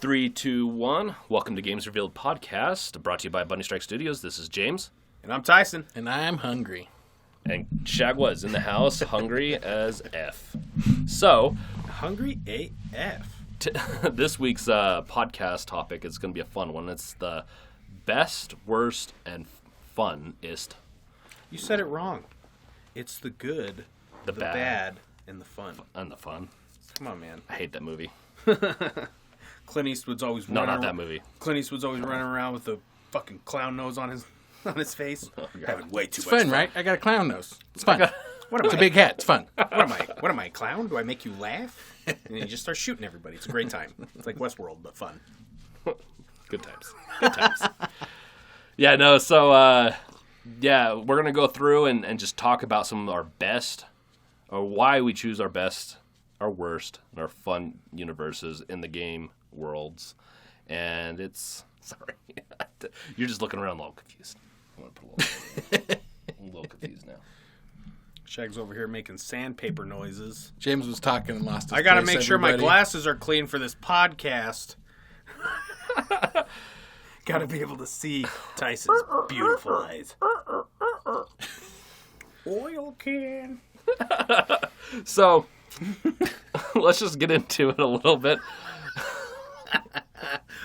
Three, two, one. Welcome to Games Revealed Podcast, brought to you by Bunny Strike Studios. This is James. And I'm Tyson. And I'm hungry. And Shagwa is in the house, hungry as F. So, hungry AF. This week's podcast topic is going to be a fun one. It's the best, worst, and funnest. You said it wrong. It's the good, the bad, and the fun. And the fun. Come on, man. I hate that movie. Clint Eastwood's always No, not that movie. Clint Eastwood's always running around with a fucking clown nose on his face. Oh, having way too It's much fun, right? I got a clown nose. It's fun. What am It's I? a big hat. It's fun. What am I, a clown? Do I make you laugh? And you just start shooting everybody. It's a great time. It's like Westworld, but fun. Good times. Good times. Yeah, no, so, we're going to go through and just talk about some of our best, or why we choose our best, our worst, and our fun universes in the game worlds. And it's... Sorry. You're just looking around a little confused. I'm a little confused now. Shag's over here making sandpaper noises. James was talking and lost his I gotta place, make sure my everybody. glasses are clean for this podcast. Gotta be able to see Tyson's beautiful eyes. Oil can. So, let's just get into it a little bit.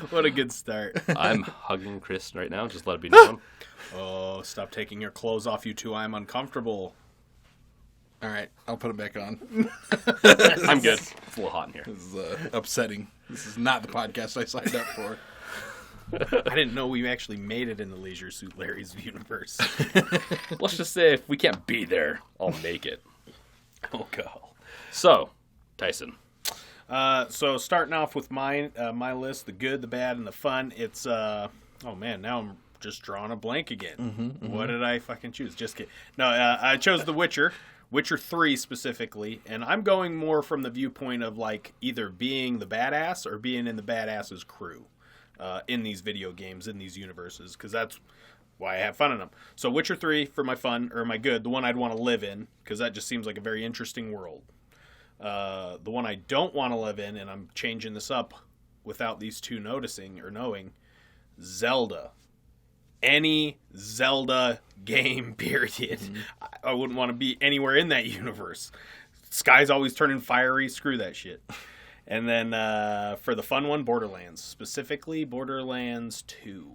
What a good start. I'm hugging Chris right now. Just let it be known. Oh, stop taking your clothes off, you two. I'm uncomfortable. All right, I'll put it back on. I'm good. It's a little hot in here. This is upsetting. This is not the podcast I signed up for. I didn't know we actually made it in the Leisure Suit Larry's universe. Let's just say if we can't be there, I'll make it. Oh, God. So, Tyson. So starting off with my list, the good, the bad, and the fun. It's oh man, now I'm just drawing a blank again. What did I fucking choose? Just kidding. No, I chose The Witcher, Witcher 3 specifically, and I'm going more from the viewpoint of like either being the badass or being in the badass's crew in these video games, in these universes, because that's why I have fun in them. So Witcher 3 for my fun, or my good, the one I'd want to live in, because that just seems like a very interesting world. The one I don't want to live in, and I'm changing this up without these two noticing or knowing, Zelda. Any Zelda game, period. I wouldn't want to be anywhere in that universe. Sky's always turning fiery. Screw that shit. And then for the fun one, Borderlands. Specifically, Borderlands 2.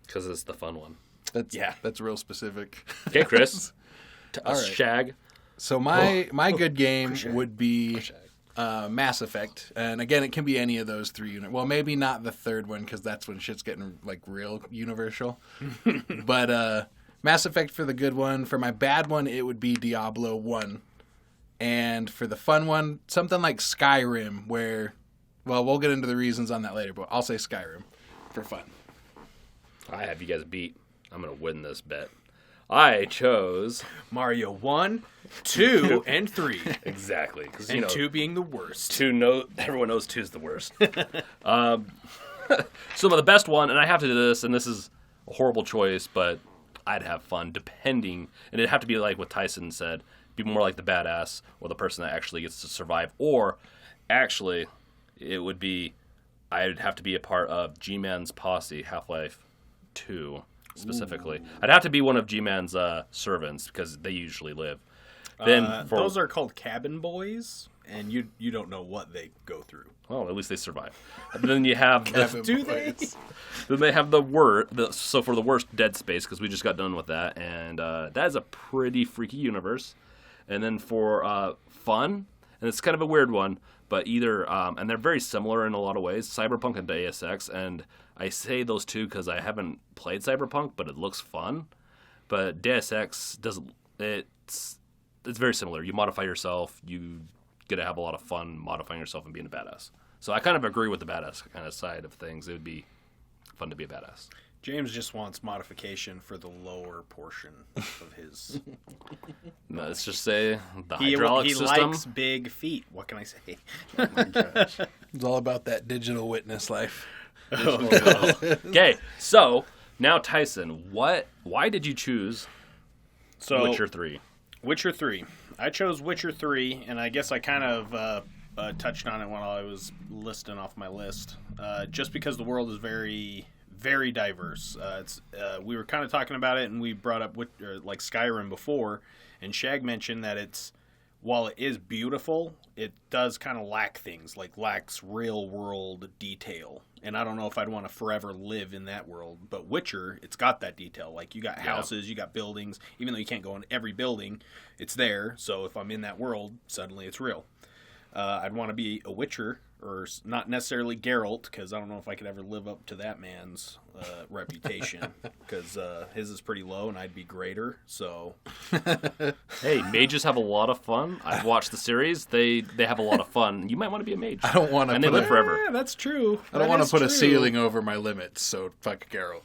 Because it's the fun one. That's real specific. Okay, Chris. All right. Shag. So my good game would be Mass Effect, and again, it can be any of those three units. Well, maybe not the third one because that's when shit's getting like real universal. But Mass Effect for the good one. For my bad one, it would be Diablo 1, and for the fun one, something like Skyrim. Where, well, we'll get into the reasons on that later, but I'll say Skyrim for fun. I have you guys beat. I'm going to win this bet. I chose Mario 1, 2, and 3. Exactly. Cause, And 2 being the worst. Everyone knows 2 is the worst. So the best one, and I have to do this, and this is a horrible choice, but I'd have fun depending, and it'd have to be like what Tyson said, be more like the badass or the person that actually gets to survive, or actually it would be, I'd have to be a part of G-Man's posse, Half-Life 2. Specifically, ooh. I'd have to be one of G-Man's servants because they usually live. Then those are called cabin boys, and you don't know what they go through. Well, at least they survive. And then you have do they? Then they have so for the worst, Dead Space, because we just got done with that, and that is a pretty freaky universe. And then for fun, and it's kind of a weird one, but either and they're very similar in a lot of ways, Cyberpunk and Deus Ex, and I say those two because I haven't played Cyberpunk, but it looks fun. But Deus Ex it's very similar. You modify yourself, you get to have a lot of fun modifying yourself and being a badass. So I kind of agree with the badass kind of side of things. It would be fun to be a badass. James just wants modification for the lower portion of his. Let's just say the hydraulic system. He likes big feet. What can I say? Oh my gosh. It's all about that digital witness life. Okay, so now Tyson, why did you choose Witcher 3? Witcher 3. I chose Witcher 3, and I guess I kind of touched on it when I was listing off my list. Just because the world is very, very diverse. We were kind of talking about it, and we brought up like Skyrim before, and Shag mentioned that while it is beautiful, it does kind of lack things, like lacks real world detail. And I don't know if I'd want to forever live in that world. But Witcher, it's got that detail. Like, you got houses, you got buildings. Even though you can't go in every building, it's there. So if I'm in that world, suddenly it's real. I'd want to be a Witcher, or not necessarily Geralt, because I don't know if I could ever live up to that man's reputation, because his is pretty low, and I'd be greater. So, hey, mages have a lot of fun. I've watched the series; they have a lot of fun. You might want to be a mage. I don't want to. And they live forever. Yeah, that's true. I don't want to put a ceiling over my limits. So fuck Geralt.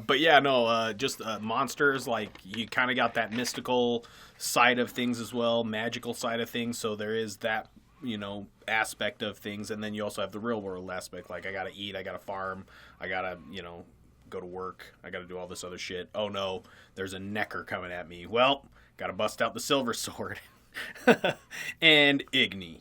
But yeah, no, just monsters. Like, you kind of got that mystical side of things as well, magical side of things. So there is that, aspect of things, and then you also have the real world aspect. Like, I gotta eat, I gotta farm, I gotta, go to work, I gotta do all this other shit. Oh no, there's a necker coming at me. Well, gotta bust out the silver sword and Igni.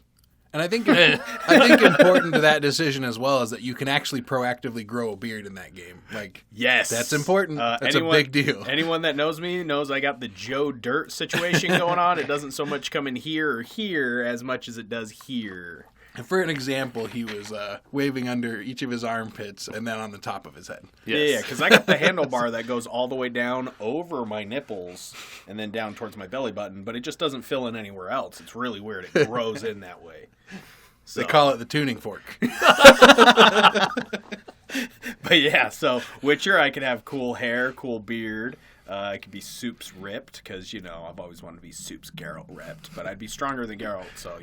And I think important to that decision as well is that you can actually proactively grow a beard in that game. Like, yes, that's important. That's a big deal. Anyone that knows me knows I got the Joe Dirt situation going on. It doesn't so much come in here or here as much as it does here. And for an example, he was waving under each of his armpits and then on the top of his head. Yes. Yeah, because I got the handlebar that goes all the way down over my nipples and then down towards my belly button, but it just doesn't fill in anywhere else. It's really weird. It grows in that way. So. They call it the tuning fork. But yeah, so Witcher, I could have cool hair, cool beard. I could be Soup's ripped, because, I've always wanted to be Soup's Geralt ripped. But I'd be stronger than Geralt, so,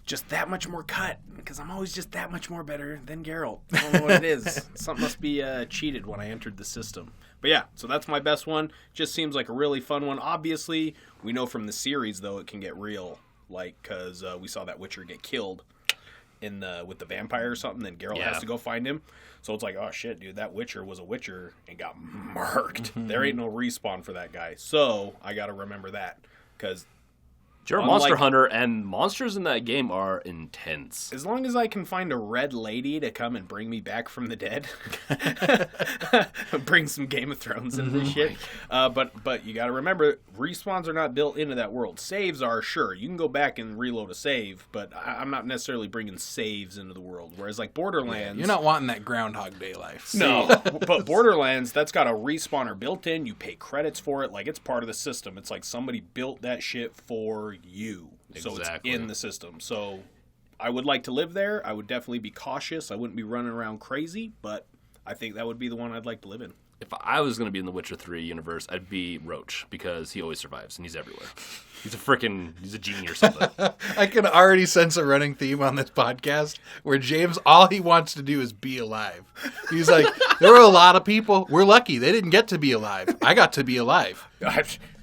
just that much more cut, because I'm always just that much more better than Geralt. I don't know what it is. Something must be cheated when I entered the system. But yeah, so that's my best one. Just seems like a really fun one. Obviously, we know from the series, though, it can get real. Like, because we saw that Witcher get killed with the vampire or something, then Geralt has to go find him. So it's like, oh shit, dude, that Witcher was a Witcher and got murked. There ain't no respawn for that guy. So I got to remember that, because you're a monster hunter, and monsters in that game are intense. As long as I can find a red lady to come and bring me back from the dead, bring some Game of Thrones into this shit. But you got to remember, respawns are not built into that world. Saves are, sure. You can go back and reload a save, but I'm not necessarily bringing saves into the world. Whereas like Borderlands, you're not wanting that Groundhog Day life. No, but Borderlands, that's got a respawner built in. You pay credits for it. Like, it's part of the system. It's like somebody built that shit for you. So exactly. It's in the system. So I would like to live there. I would definitely be cautious. I wouldn't be running around crazy, but I think that would be the one I'd like to live in. If I was going to be in the Witcher 3 universe, I'd be Roach, because he always survives, and he's everywhere. He's a genie or something. I can already sense a running theme on this podcast where James, all he wants to do is be alive. He's like, there were a lot of people. We're lucky. They didn't get to be alive. I got to be alive.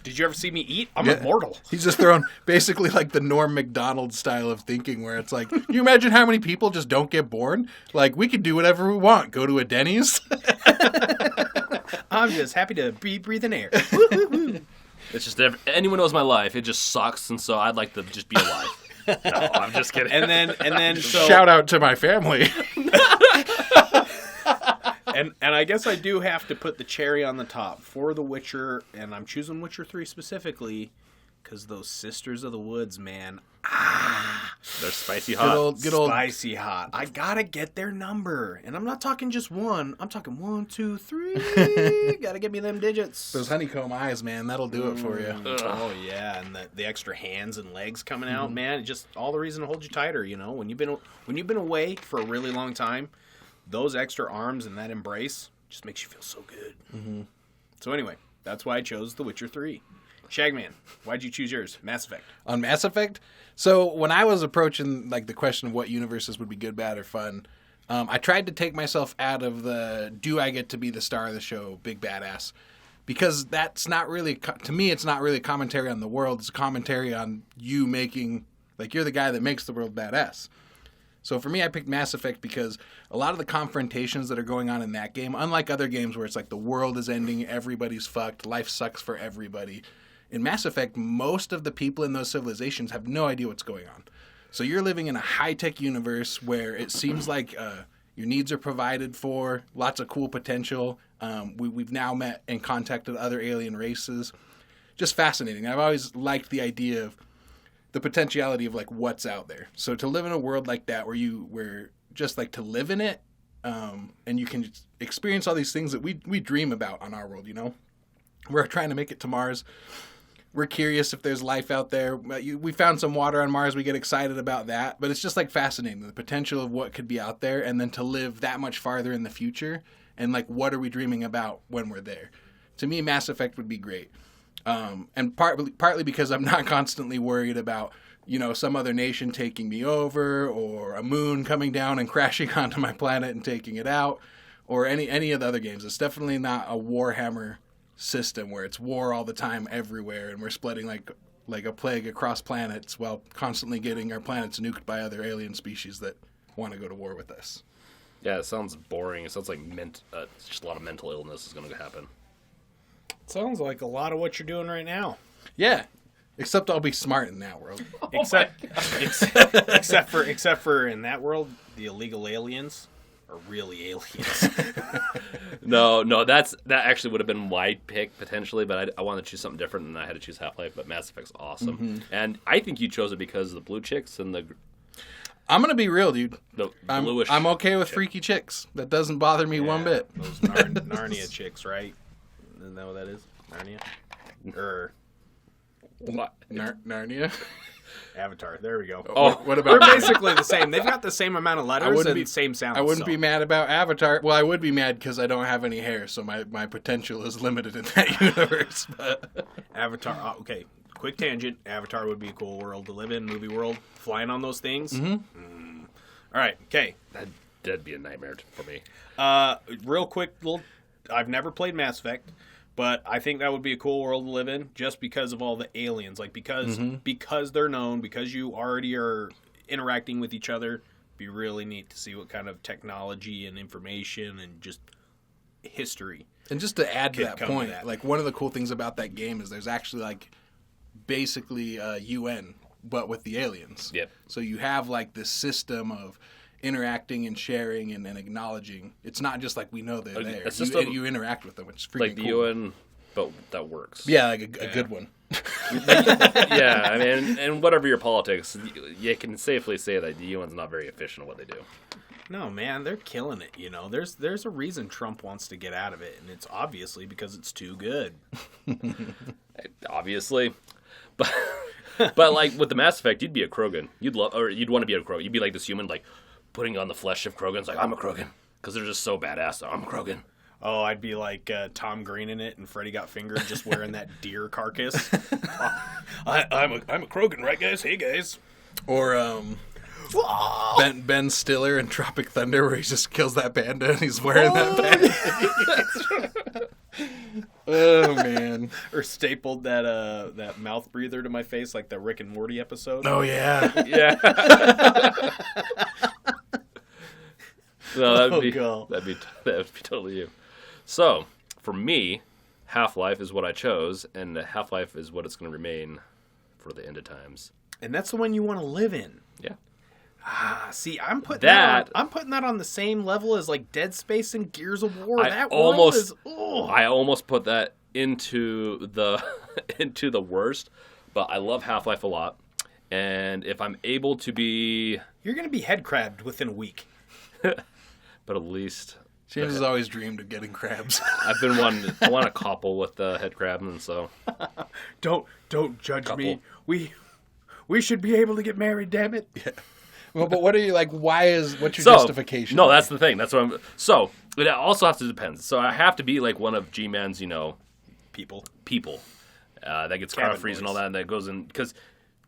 Did you ever see me eat? I'm immortal. He's just throwing basically like the Norm Macdonald style of thinking, where it's like, can you imagine how many people just don't get born? Like, we could do whatever we want. Go to a Denny's. I'm just happy to be breathing air. It's just, anyone knows my life, it just sucks, and so I'd like to just be alive. No, I'm just kidding. And then so shout out to my family. And I guess I do have to put the cherry on the top for The Witcher, and I'm choosing Witcher 3 specifically because those Sisters of the Woods, man. They're spicy hot. Good old. Spicy hot. I gotta get their number. And I'm not talking just one. I'm talking 1, 2, 3. Gotta get me them digits. Those honeycomb eyes, man. That'll do it for you. Oh, yeah. And the extra hands and legs coming out, man. Just all the reason to hold you tighter, When you've been away for a really long time, those extra arms and that embrace just makes you feel so good. Mm-hmm. So anyway, that's why I chose The Witcher 3. Shagman, why'd you choose yours? Mass Effect. On Mass Effect? So when I was approaching like the question of what universes would be good, bad, or fun, I tried to take myself out of the do I get to be the star of the show, big badass, because that's not really, to me, it's not really a commentary on the world. It's a commentary on you making, like, you're the guy that makes the world badass. So for me, I picked Mass Effect because a lot of the confrontations that are going on in that game, unlike other games where it's like the world is ending, everybody's fucked, life sucks for everybody, In Mass Effect, most of the people in those civilizations have no idea what's going on. So you're living in a high-tech universe where it seems like your needs are provided for, lots of cool potential. We've now met and contacted other alien races. Just fascinating. I've always liked the idea of the potentiality of like what's out there. So to live in a world like that where just like to live in it, and you can experience all these things that we dream about on our world, you know? We're trying to make it to Mars. We're curious if there's life out there. We found some water on Mars. We get excited about that. But it's just like fascinating, the potential of what could be out there, and then to live that much farther in the future. And like, what are we dreaming about when we're there? To me, Mass Effect would be great. And partly because I'm not constantly worried about, you know, some other nation taking me over, or a moon coming down and crashing onto my planet and taking it out, or any of the other games. It's definitely not a Warhammer system where it's war all the time everywhere and we're spreading like a plague across planets while constantly getting our planets nuked by other alien species that want to go to war with us. Yeah, it sounds boring. It sounds like just a lot of mental illness is going to happen. Sounds like a lot of what you're doing right now. Yeah, except I'll be smart in that world. Except for in that world, the illegal aliens are really aliens. No, that actually would have been my pick potentially, but I wanted to choose something different, and I had to choose Half-Life. But Mass Effect's awesome, and I think you chose it because of the blue chicks and the. I'm gonna be real, dude. The bluish. I'm okay with freaky chicks. That doesn't bother me one bit. Those Narnia chicks, right? Isn't that what that is? Narnia? Or What? Narnia? Avatar. There we go. Oh, What about? They're basically the same. They've got the same amount of letters and same sounds. I wouldn't so. be mad about Avatar. Well, I would be mad because I don't have any hair, so my potential is limited in that universe. But Avatar. Okay, quick tangent. Avatar would be a cool world to live in. Movie world. Flying on those things. Mm-hmm. All right. Okay. That'd be a nightmare for me. Real quick, I've never played Mass Effect, but I think that would be a cool world to live in just because of all the aliens. Like, because they're known, because you already are interacting with each other, it'd be really neat to see what kind of technology and information and just history. And just to add to that come point, to that. like one of the cool things about that game is there's actually like basically UN, but with the aliens. Yep. So you have like this system of interacting and sharing and acknowledging. It's not just like we know they're Like, there. a system- You interact with them, which is freaking Like the cool. UN, but that works. Yeah, like a good one. Yeah, I mean, and whatever your politics, you can safely say that the UN's not very efficient at what they do. No, man, they're killing it. You know, there's a reason Trump wants to get out of it, and it's obviously because it's too good. Obviously, but like with the Mass Effect, you'd be a Krogan. You'd want to be a Krogan. You'd be like this human, like putting on the flesh of Krogans. Like, I'm a Krogan because they're just so badass. I'm a Krogan. Oh, I'd be like Tom Green in it, and Freddy Got Fingered, just wearing that deer carcass. I'm a Krogan, right, guys? Hey, guys. Or Ben Stiller in Tropic Thunder, where he just kills that panda and he's wearing that panda. Oh man! Or stapled that mouth breather to my face, like the Rick and Morty episode. Oh yeah, Yeah. No, that'd be totally you. So for me, Half-Life is what I chose, and Half-Life is what it's going to remain for the end of times. And that's the one you want to live in. Yeah. See, I'm putting That- I'm putting that on the same level as like Dead Space and Gears of War. I That almost- world is. Oh. I almost put that into the into the worst, but I love Half-Life a lot, and if I'm able to be, You're gonna be head crabbed within a week. but at least James has always dreamed of getting crabs. I've been I want a couple with the head crab, and so Don't judge Couple. me. We should be able to get married. Damn it. Well, but what are you like? What's your so justification? no, that's the thing. That's what I'm. So it also has to depend. So I have to be like one of G-Man's, People. that gets Cabin crowd freeze and all boys. that, and that goes in because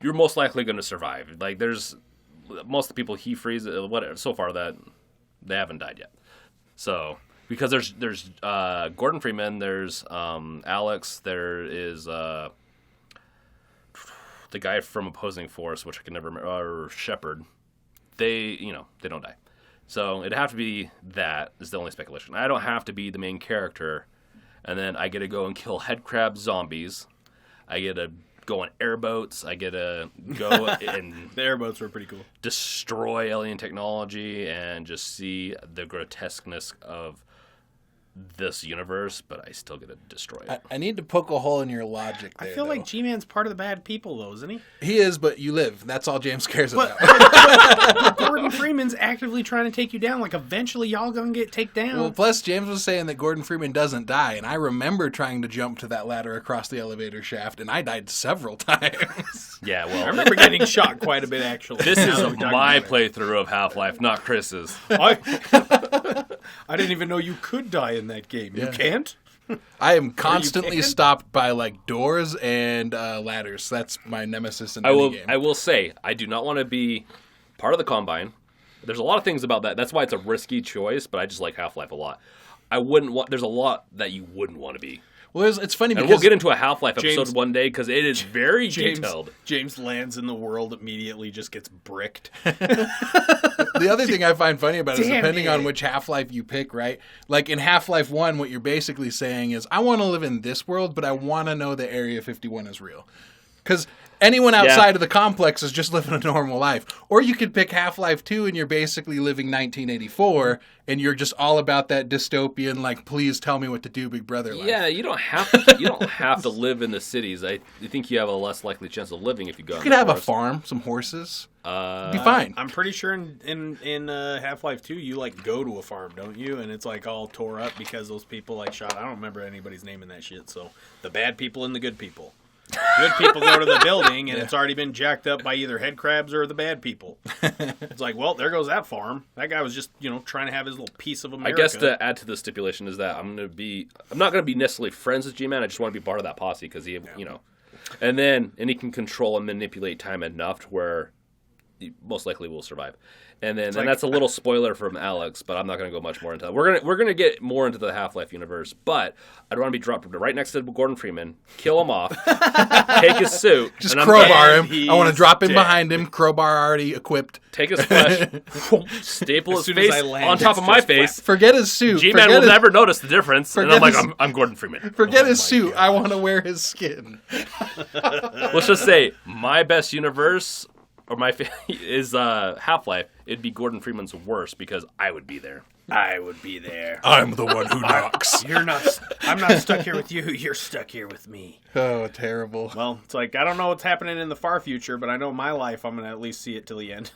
you're most likely going to survive. Like there's most of the people he freezes whatever so far that they haven't died yet. So because there's Gordon Freeman, there's Alex, there is the guy from Opposing Force, which I can never remember, or Shepard. They don't die. So it'd have to be that is the only speculation. I don't have to be the main character, and then I get to go and kill head crab zombies. I get to go on airboats. I get to go and The airboats were pretty cool. destroy alien technology and just see the grotesqueness of this universe, but I still get to destroy it. I need to poke a hole in your logic I there. feel though. like G-Man's part of the bad people, though, isn't he? He is, but you live. That's all James cares about. But Gordon Freeman's actively trying to take you down. Like, eventually y'all gonna get taken down. Well, plus James was saying that Gordon Freeman doesn't die, and I remember trying to jump to that ladder across the elevator shaft, and I died several times. Yeah, I well, remember getting shot quite a bit, actually. this Now is that we talk my about it. playthrough of Half-Life, not Chris's. I didn't even know you could die in that game. You Yeah. can't? I am constantly can? stopped by like doors and ladders. That's my nemesis in any game. I will say, I do not want to be part of the Combine. There's a lot of things about that. That's why it's a risky choice, but I just like Half-Life a lot. I wouldn't want. There's a lot that you wouldn't want to be. Well, it's funny And because we'll get into a Half-Life episode James- one day because it is very detailed. James lands in the world, immediately just gets bricked. the other thing I find funny about it is Damn depending it. on which Half-Life you pick, right? Like in Half-Life 1, what you're basically saying is, I want to live in this world, but I want to know that Area 51 is real. Because anyone outside of the complex is just living a normal life. Or you could pick Half-Life 2 and you're basically living 1984 and you're just all about that dystopian, like, please tell me what to do, Big Brother life. Yeah, you don't have to live in the cities. I think you have a less likely chance of living if you go. You could have a farm, some horses. Be fine. I'm pretty sure in Half-Life 2, you like go to a farm, don't you? And it's like all tore up because those people like shot. I don't remember anybody's name in that shit. So the bad people and the good people. Good people go to the building and it's already been jacked up by either head crabs or the bad people. It's like, well, there goes that farm. That guy was just, trying to have his little piece of America. I guess to add to the stipulation is that I'm not going to be necessarily friends with G-Man. I just want to be part of that posse because he and he can control and manipulate time enough to where he most likely will survive. And that's a little spoiler from Alex, but I'm not going to go much more into that. We're gonna get more into the Half-Life universe, but I don't want to be dropped right next to Gordon Freeman, kill him off, take his suit, Just and I'm crowbar dead. him. I want to drop in dead. behind him. Crowbar already equipped. Take his flesh, staple his soon as face I land, on top it's of my just face. Forget his suit. G-Man will never notice the difference, and I'm like, I'm Gordon Freeman. Forget his my suit. God. I want to wear his skin. Let's just say my best universe or is Half-Life. It'd be Gordon Freeman's worst because I would be there. I would be there. I'm the one who knocks. I'm not stuck here with you. You're stuck here with me. Oh, terrible. Well, it's like, I don't know what's happening in the far future, but I know my life, I'm going to at least see it till the end.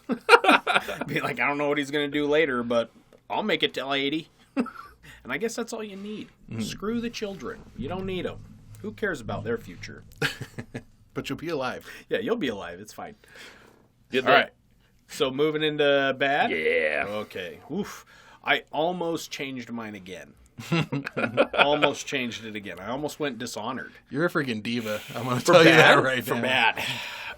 Be like, I don't know what he's going to do later, but I'll make it till 80. And I guess that's all you need. Screw the children. You don't need them. Who cares about their future? But you'll be alive. Yeah, you'll be alive. It's fine. Get All right. So moving into bad? Yeah. Okay. Oof. I almost changed mine again. Almost changed it again. I almost went Dishonored. You're a freaking diva. I'm going to tell you that right For now.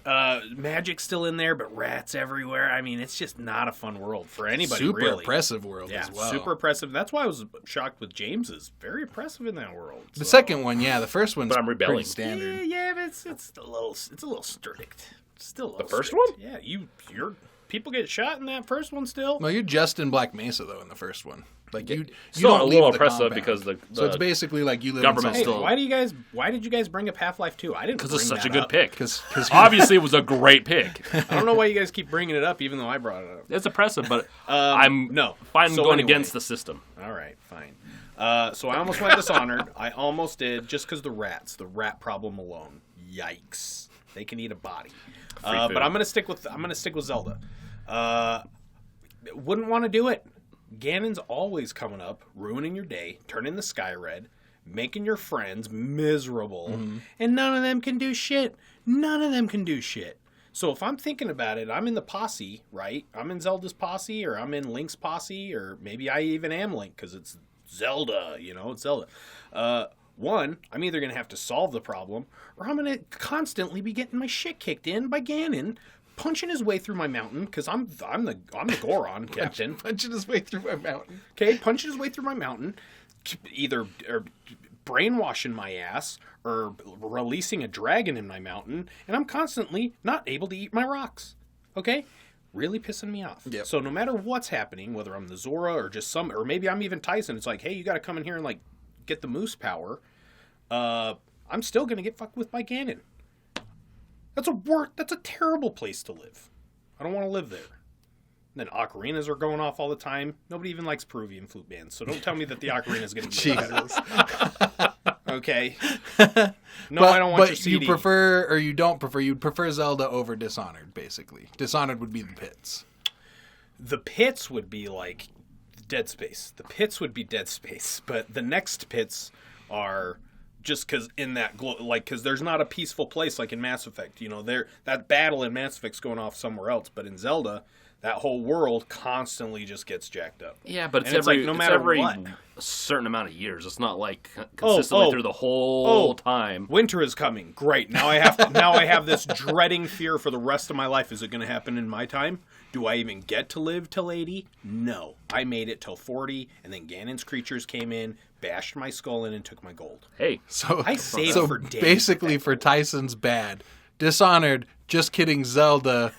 bad. Magic's still in there, but rats everywhere. I mean, it's just not a fun world for anybody, Super really. oppressive world Yeah, as well. super oppressive. That's why I was shocked with James's. Very oppressive in that world. The second one, yeah. The first one's But I'm rebelling. pretty standard. Yeah, but it's a little strict. Still a little The first strict. one? Yeah, you're people get shot in that first one still. No, you're just in Black Mesa, though, in the first one. Like, you Still don't a leave little the oppressive compound. because So it's basically like you live government in Hey, still- why did you guys bring up Half-Life 2? I didn't. Because bring it's such that a good up. pick. Because Obviously, it was a great pick. I don't know why you guys keep bringing it up, even though I brought it up. It's oppressive, but I'm no. fine So going anyway. against the system. All right, fine. So I almost went Dishonored. I almost did just because the rat problem alone. Yikes! They can eat a body. food. But I'm gonna stick with Zelda. Wouldn't want to do it. Ganon's always coming up, ruining your day, turning the sky red, making your friends miserable, and none of them can do shit. None of them can do shit. So if I'm thinking about it, I'm in the posse, right? I'm in Zelda's posse, or I'm in Link's posse, or maybe I even am Link because it's Zelda, it's Zelda. One, I'm either going to have to solve the problem, or I'm going to constantly be getting my shit kicked in by Ganon, punching his way through my mountain because I'm the Goron captain. punching his way through my mountain. Okay, punching his way through my mountain, either brainwashing my ass or releasing a dragon in my mountain, and I'm constantly not able to eat my rocks. Okay? Really pissing me off. Yep. So no matter what's happening, whether I'm the Zora or just or maybe I'm even Tyson, it's like, hey, you got to come in here and like get the moose power. I I'm still going to get fucked with by Ganon. That's a terrible place to live. I don't want to live there. And then ocarinas are going off all the time. Nobody even likes Peruvian flute bands, so don't tell me that the ocarina is going to be Jesus. Okay. No, I don't want your CD. You prefer, or you don't prefer, you'd prefer Zelda over Dishonored, basically. Dishonored would be the pits. The pits would be like Dead Space. The pits would be Dead Space, but the next pits are just because in that because there's not a peaceful place like in Mass Effect. You know, that battle in Mass Effect's going off somewhere else, but in Zelda, that whole world constantly just gets jacked up. Yeah, but it's every no matter every what. a certain amount of years. It's not like consistently through the whole time. Winter is coming. Great. Now I have this dreading fear for the rest of my life. Is it going to happen in my time? Do I even get to live till 80? No. I made it till 40, and then Ganon's creatures came in, bashed my skull in, and took my gold. Hey, So I saved so for days. basically for Tyson's bad. Dishonored, just kidding Zelda,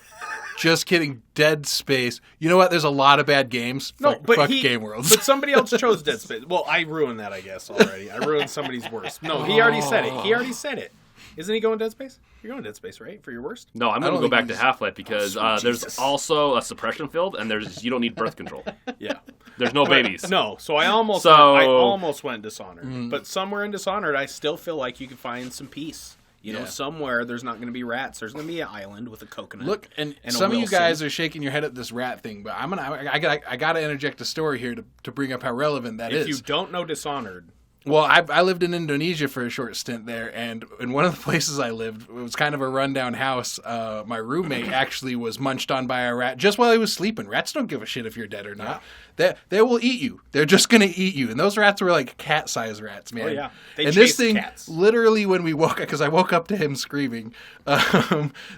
just kidding Dead Space. You know what? There's a lot of bad games. Fuck Game Worlds. But somebody else chose Dead Space. Well, I ruined that, I guess, already. I ruined somebody's worst. No, he already said it. Isn't he going Dead Space? You're going Dead Space, right? For your worst? no, I'm going to go back to Half-Life because there's Jesus. also a suppression field, and you don't need birth control. Yeah. There's no babies. No, so I almost went Dishonored. But somewhere in Dishonored, I still feel like you can find some peace. You know, somewhere there's not going to be rats. There's going to be an island with a coconut. Look, and a some of you Wilson. guys are shaking your head at this rat thing, but I got to interject a story here to bring up how relevant that is. If you don't know Dishonored, Well, I lived in Indonesia for a short stint there, and in one of the places I lived, it was kind of a rundown house. My roommate actually was munched on by a rat just while he was sleeping. Rats don't give a shit if you're dead or not. They will eat you. They're just going to eat you. And those rats were like cat-sized rats, man. Oh, yeah. They and chase this thing, cats. literally when we woke up, because I woke up to him screaming.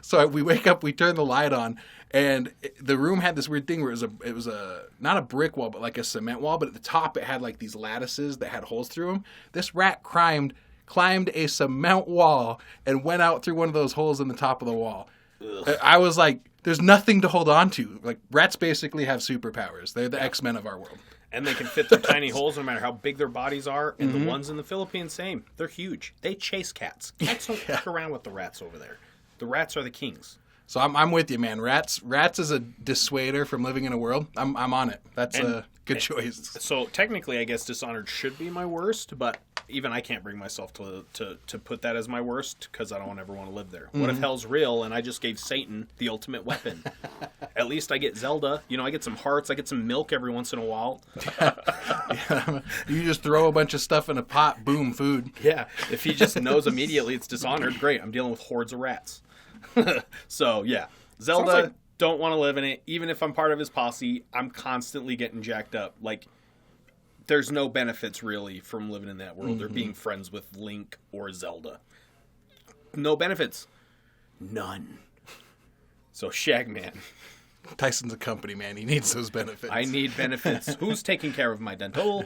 So we wake up, we turn the light on, and the room had this weird thing where it was not a brick wall, but like a cement wall. But at the top, it had like these lattices that had holes through them. This rat climbed a cement wall and went out through one of those holes in the top of the wall. Ugh. I was like, there's nothing to hold on to. Like, rats basically have superpowers. They're the X-Men of our world. and they can fit their tiny holes no matter how big their bodies are. And the ones in the Philippines, same. They're huge. They chase cats. Cats don't fuck around with the rats over there. The rats are the kings. So I'm with you, man. Rats is a dissuader from living in a world. I'm on it. That's a good choice. So technically, I guess Dishonored should be my worst, but even I can't bring myself to put that as my worst because I don't ever want to live there. What if hell's real and I just gave Satan the ultimate weapon? At least I get Zelda. You know, I get some hearts. I get some milk every once in a while. Yeah. You just throw a bunch of stuff in a pot, boom, food. Yeah. If he just knows immediately it's Dishonored, great. I'm dealing with hordes of rats. So, yeah. Zelda, don't want to live in it. Even if I'm part of his posse, I'm constantly getting jacked up. Like, there's no benefits, really, from living in that world or being friends with Link or Zelda. No benefits. None. So, Shagman. Tyson's a company, man. He needs those benefits. I need benefits. Who's taking care of my dental?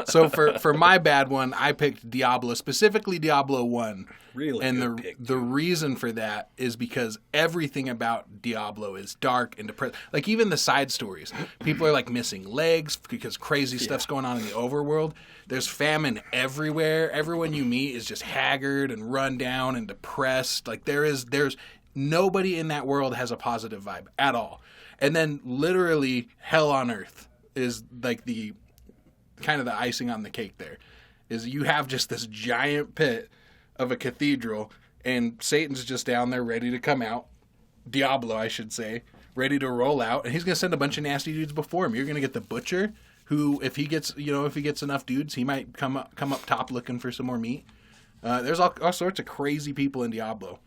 So for my bad one, I picked Diablo, specifically Diablo 1. Really and good pick, the reason for that is because everything about Diablo is dark and depressing. Like, even the side stories. People are, like, missing legs because crazy stuff's going on in the overworld. There's famine everywhere. Everyone you meet is just haggard and run down and depressed. Like, there's nobody in that world has a positive vibe at all. And then literally hell on earth is, like, the kind of the icing on the cake there. Is you have just this giant pit of a cathedral, and Satan's just down there ready to come out. Diablo, I should say, ready to roll out, and he's going to send a bunch of nasty dudes before him. You're going to get the butcher, who, if he gets enough dudes, he might come up top looking for some more meat. There's all sorts of crazy people in Diablo,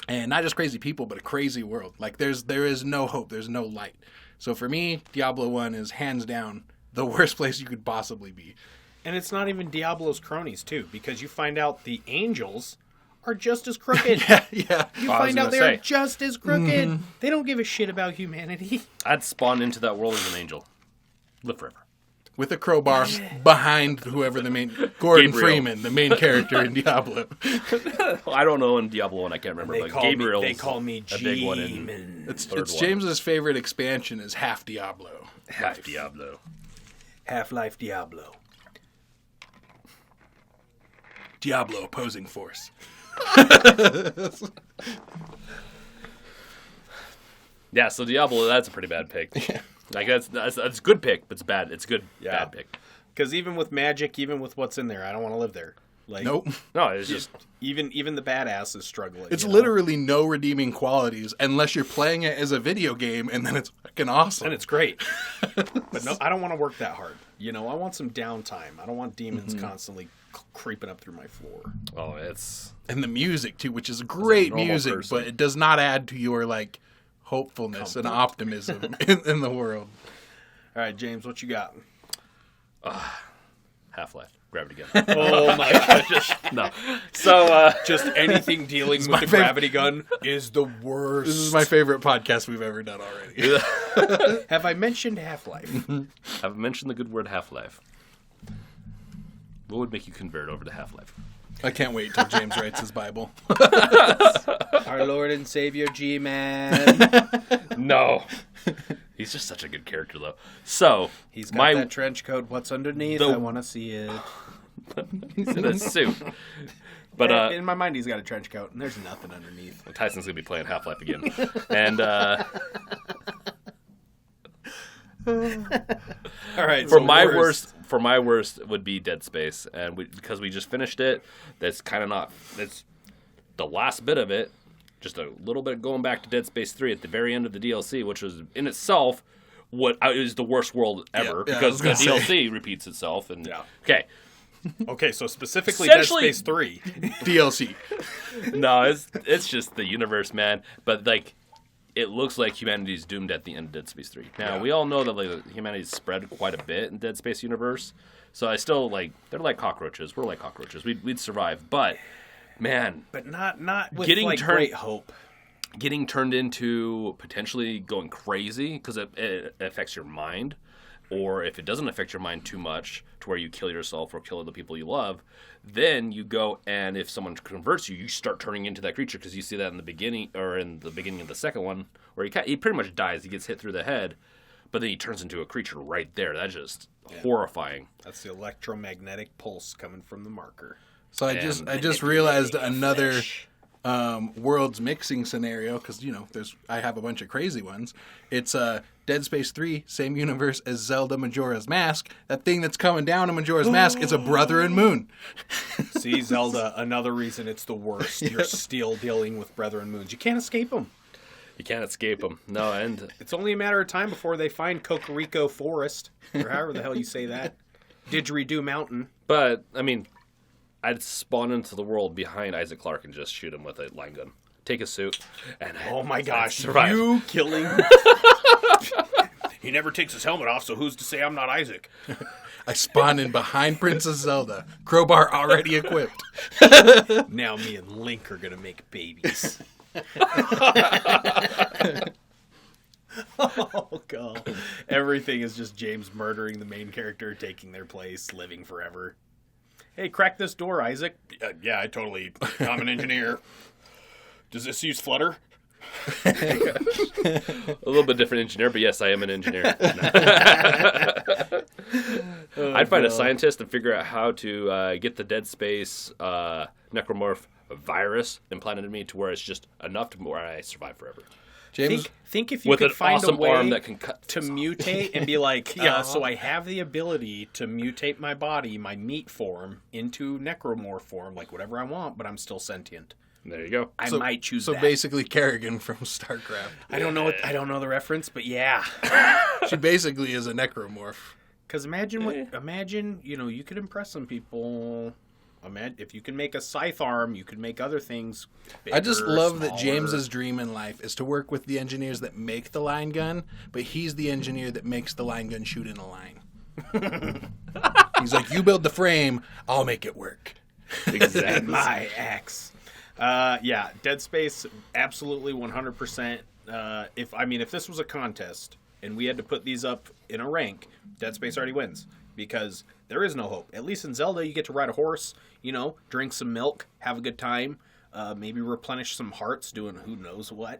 and not just crazy people, but a crazy world. Like, there is no hope, there's no light. So for me, Diablo 1 is hands down the worst place you could possibly be. And it's not even Diablo's cronies, too, because you find out the angels are just as crooked. Yeah. You find out they're just as crooked. They don't give a shit about humanity. I'd spawn into that world as an angel. Live forever. With a crowbar behind whoever the main... Gordon Gabriel. Freeman, the main character in Diablo. I don't know in Diablo 1, I can't remember, but Gabriel's they call me a big one in G-Man. It's third one. James's favorite expansion is Half Diablo. Half Diablo. Half-Life Diablo. Diablo opposing force. Yeah, so Diablo, that's a pretty bad pick. Yeah. Like that's a good pick, but it's bad. It's a good bad pick. Because even with magic, even with what's in there, I don't want to live there. Like, Nope. No, it's just even the badass is struggling. It's literally no redeeming qualities unless you're playing it as a video game, and then it's fucking awesome. and it's great. But no, I don't want to work that hard. You know, I want some downtime. I don't want demons constantly creeping up through my floor. oh, it's And the music too, which is great normal music, person. but it does not add to your like hopefulness and optimism in the world. All right, James, what you got? Half-Life. Gravity gun. Oh my gosh. No. So Just anything dealing with my the favorite. gravity gun is the worst. This is my favorite podcast we've ever done already. Have I mentioned Half-Life? I've mentioned the good word Half-Life. What would make you convert over to Half-Life? I can't wait till James writes his Bible. Our Lord and Savior G-Man. No. He's just such a good character, though. So, He's got that trench coat. What's underneath? the- I want to see it. he's in a suit. But in my mind, he's got a trench coat, and there's nothing underneath. Tyson's going to be playing Half-Life again. And All right. for my worst would be Dead Space. And because we just finished it, that's kind of not... That's the last bit of it. Just a little bit going back to Dead Space 3 at the very end of the DLC, which was in itself what is the worst world ever Yeah, I because was the gonna say. DLC repeats itself. And Yeah. okay, Okay, so specifically Dead Essentially- Space 3. DLC. no, it's just the universe, man. But like, it looks like humanity's doomed at the end of Dead Space 3. Now we all know that like humanity's spread quite a bit in Dead Space universe, so I still like they're like cockroaches. We're like cockroaches. We'd survive, but man, But not with Getting like turned- great hope. getting turned into potentially going crazy because it affects your mind, or if it doesn't affect your mind too much to where you kill yourself or kill the people you love, then you go and if someone converts you, you start turning into that creature because you see that in the beginning of the second one where he pretty much dies. He gets hit through the head, but then he turns into a creature right there. That's just horrifying. That's the electromagnetic pulse coming from the marker. So I just realized another worlds mixing scenario because I have a bunch of crazy ones. It's Dead Space 3, same universe as Zelda Majora's Mask. That thing that's coming down in Majora's Mask is a brother and moon. See, Zelda, another reason it's the worst. You're still dealing with Brethren Moons. You can't escape them. You can't escape them. No, and It's only a matter of time before they find Cocorico Forest, or however the hell you say that. Didgeridoo Mountain. but I mean, I'd spawn into the world behind Isaac Clarke and just shoot him with a line gun. Take a suit, and Oh my gosh, survive. you killing... He never takes his helmet off, so who's to say I'm not Isaac? I spawn in behind Princess Zelda. Crowbar already equipped. Now me and Link are going to make babies. Oh, God. Everything is just James murdering the main character, taking their place, living forever. Hey, crack this door, Isaac. Yeah, I'm an engineer. Does this use Flutter? a little bit different engineer, but yes, I am an engineer. I'd find a scientist and figure out how to get the Dead Space necromorph virus implanted in me to where it's just enough to where I survive forever. James, Think if you With could an find awesome a way arm that can cut to things off. mutate and be like, so I have the ability to mutate my body, my meat form, into necromorph form, like whatever I want, but I'm still sentient. There you go. I might choose so that. basically Kerrigan from StarCraft. I don't know the reference, but yeah. She basically is a necromorph. Because imagine, you could impress some people. If you can make a scythe arm, you could make other things bigger, I just love that smaller. James's dream in life is to work with the engineers that make the line gun, but he's the engineer that makes the line gun shoot in a line. He's like, you build the frame, I'll make it work. Exactly. My axe. Yeah, Dead Space, absolutely 100%. If this was a contest and we had to put these up in a rank, Dead Space already wins because there is no hope. At least in Zelda, you get to ride a horse, drink some milk, have a good time, maybe replenish some hearts, doing who knows what.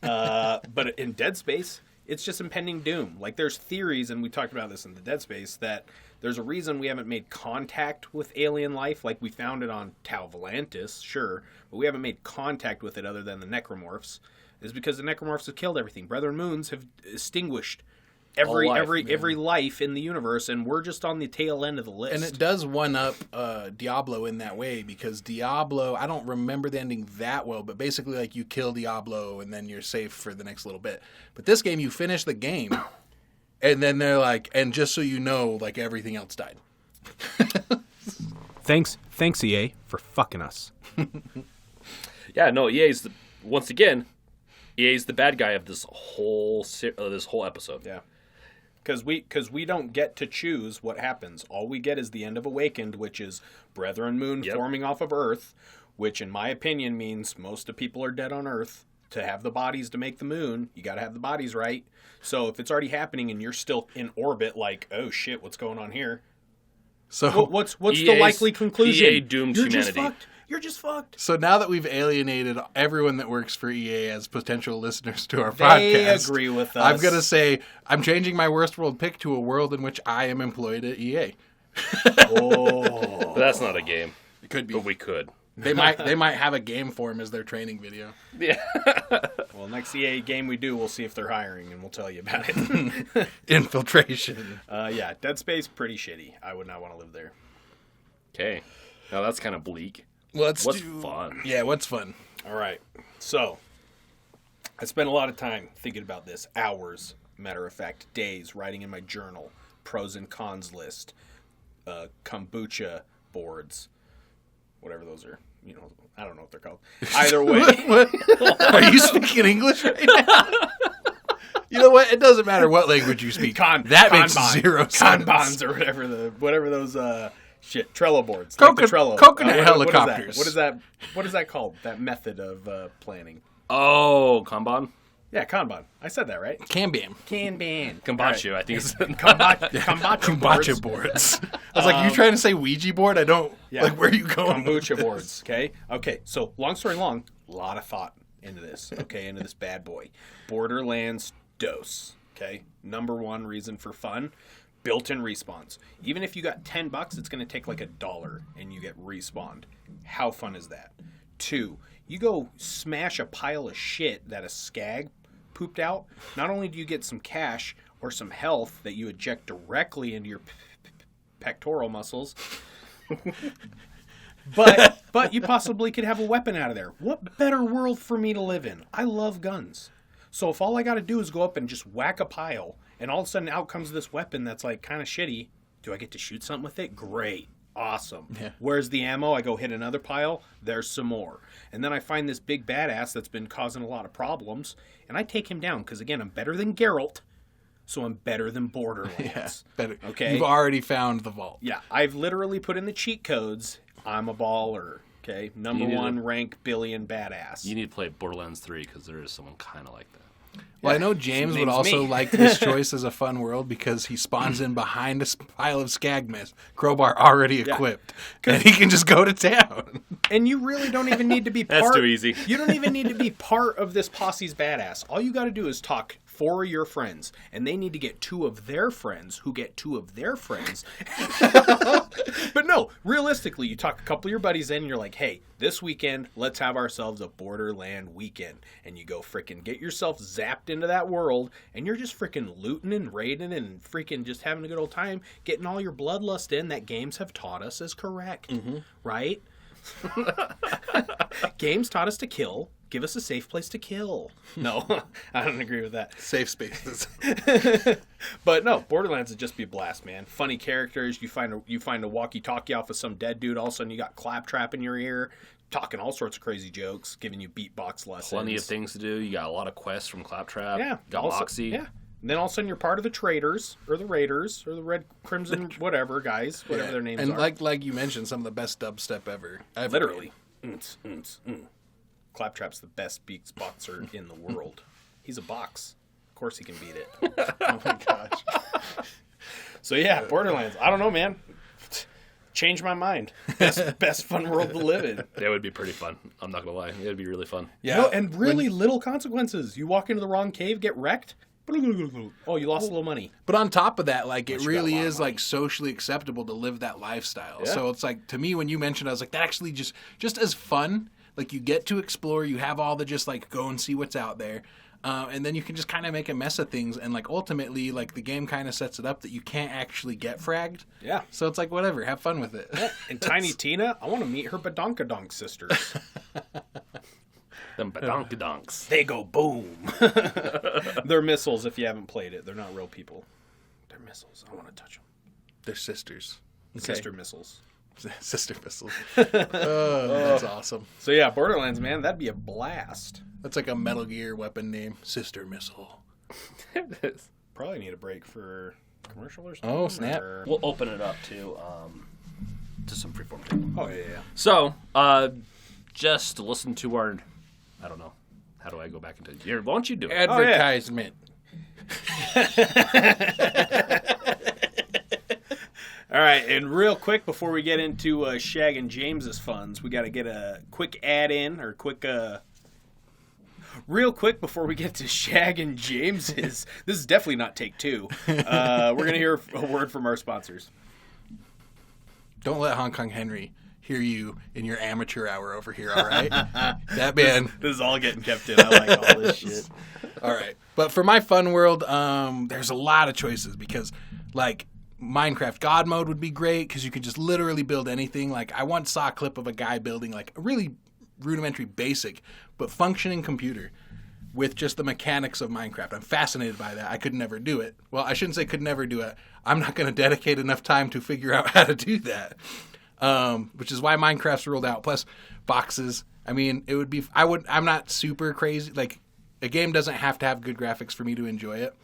But in Dead Space, it's just impending doom. Like there's theories, and we talked about this in the Dead Space, that There's a reason we haven't made contact with alien life, like we found it on Tau Volantis, sure, but we haven't made contact with it other than the necromorphs, is because the necromorphs have killed everything. Brethren Moons have extinguished every life in the universe, and we're just on the tail end of the list. And it does one-up Diablo in that way, because Diablo, I don't remember the ending that well, but basically, like, you kill Diablo, and then you're safe for the next little bit. But this game, you finish the game, and then they're like, and just so you know, like, everything else died. Thanks EA for fucking us. Yeah, no, once again, EA's the bad guy of this whole episode. Yeah. Because we don't get to choose what happens. All we get is the end of Awakened, which is Brethren Moon forming off of Earth, which in my opinion means most of people are dead on Earth. To have the bodies to make the moon, you got to have the bodies right. So if it's already happening and you're still in orbit, like, oh shit, what's going on here? So what's the likely conclusion? EA doomed humanity. Just fucked. You're just fucked. So now that we've alienated everyone that works for EA as potential listeners to our they podcast, agree with us. I'm going to say I'm changing my worst world pick to a world in which I am employed at EA. But that's not a game. It could be. But we could. They might have a game for him as their training video. Yeah. Well, next EA game we do, we'll see if they're hiring, and we'll tell you about it. Infiltration. Yeah, Dead Space, pretty shitty. I would not want to live there. Okay. Now that's kind of bleak. What's fun? Yeah, what's fun? All right. So, I spent a lot of time thinking about this. Hours, matter of fact, days, writing in my journal. Pros and cons list. Kombucha boards. Whatever those are. You know, I don't know what they're called. Either way. What? Are you speaking English right now? You know what? It doesn't matter what language you speak. That makes zero sense. Kanbans or whatever those Trello boards. Coconut helicopters. What is that? What is that called? That method of planning. Oh, Kanban? Yeah, Kanban. I said that right. Kanban. Kombucha, right. I think it's Kombucha boards. I was like, you trying to say Ouija board? I don't. Yeah. Like, where are you going? Kombucha boards. Okay. So, long story long, a lot of thought into this. Okay, into this bad boy. Borderlands DOS. Okay, number one reason for fun. Built-in respawns. Even if you got $10, it's going to take like $1 and you get respawned. How fun is that? 2, you go smash a pile of shit that a skag pooped out. Not only do you get some cash or some health that you eject directly into your pectoral muscles, but you possibly could have a weapon out of there. What better world for me to live in? I love guns. So if all I got to do is go up and just whack a pile, and all of a sudden out comes this weapon that's like kind of shitty, do I get to shoot something with it? Great. Awesome. Yeah. Where's the ammo? I go hit another pile. There's some more. And then I find this big badass that's been causing a lot of problems, and I take him down because, again, I'm better than Geralt, so I'm better than Borderlands. Yeah, better. Okay? You've already found the vault. Yeah, I've literally put in the cheat codes. I'm a baller. Okay? Number one rank billion badass. You need to play Borderlands 3 because there is someone kind of like that. Well, I know James would also like this choice as a fun world because he spawns in behind a pile of skag mist, crowbar already equipped, and he can just go to town. And you really don't even need to be part... That's too easy. You don't even need to be part of this posse's badass. All you got to do is talk 4 of your friends, and they need to get 2 of their friends who get 2 of their friends. But no, realistically, you talk a couple of your buddies in, and you're like, hey, this weekend, let's have ourselves a Borderland weekend. And you go freaking get yourself zapped into that world, and you're just freaking looting and raiding and freaking just having a good old time, getting all your bloodlust in that games have taught us is correct. Mm-hmm. Right? Games taught us to kill. Give us a safe place to kill. No, I don't agree with that. Safe spaces. But no, Borderlands would just be a blast, man. Funny characters. You find a walkie-talkie off of some dead dude. All of a sudden, you got Claptrap in your ear, talking all sorts of crazy jokes, giving you beatbox lessons. Plenty of things to do. You got a lot of quests from Claptrap. Yeah, got Moxie. Yeah. And then all of a sudden you're part of the Traders, or the Raiders, or the Red Crimson, whatever guys, whatever their names are. And like you mentioned, some of the best dubstep ever. Literally. Claptrap's the best beatboxer in the world. He's a box. Of course he can beat it. Oh my gosh. So yeah, Borderlands. I don't know, man. Change my mind. Best fun world to live in. That would be pretty fun. I'm not gonna lie. It would be really fun. Yeah, and really little consequences. You walk into the wrong cave, get wrecked. Oh, you lost a little money. But on top of that, like, it you got a really lot of is money. like socially acceptable to live that lifestyle. Yeah. So it's like, to me, when you mentioned, I was like, that actually just as fun. Like, you get to explore, you have all the just like go and see what's out there. And then you can just kind of make a mess of things. And like, ultimately, like, the game kind of sets it up that you can't actually get fragged. Yeah. So it's like, whatever, have fun with it. And Tiny Tina, I want to meet her badonkadonk sisters. Them badonkadonks. They go boom. They're missiles if you haven't played it. They're not real people. They're missiles. I want to touch them. They're sisters. Sister missiles. Sister missiles. That's awesome. So yeah, Borderlands, man, that'd be a blast. That's like a Metal Gear weapon name. Sister missile. There it is. Probably need a break for commercial or something. Oh, snap. or- We'll open it up to some freeform table. Oh, yeah. So, just listen to our, I don't know, how do I go back into here? Why don't you do it? Advertisement. All right, and real quick before we get into Shag and James's funds, we got to get a quick ad in or quick. Real quick before we get to Shag and James's, this is definitely not take two. We're gonna hear a word from our sponsors. Don't let Hong Kong Henry hear you in your amateur hour over here, all right? That man. This is all getting kept in. I like all this shit. All right. But for my fun world, there's a lot of choices because, like, Minecraft God mode would be great because you could just literally build anything. Like, I once saw a clip of a guy building, like, a really rudimentary, basic, but functioning computer with just the mechanics of Minecraft. I'm fascinated by that. I could never do it. Well, I shouldn't say could never do it. I'm not going to dedicate enough time to figure out how to do that, which is why Minecraft's ruled out. Plus, boxes. I mean, it would be... I'm not super crazy. Like, a game doesn't have to have good graphics for me to enjoy it.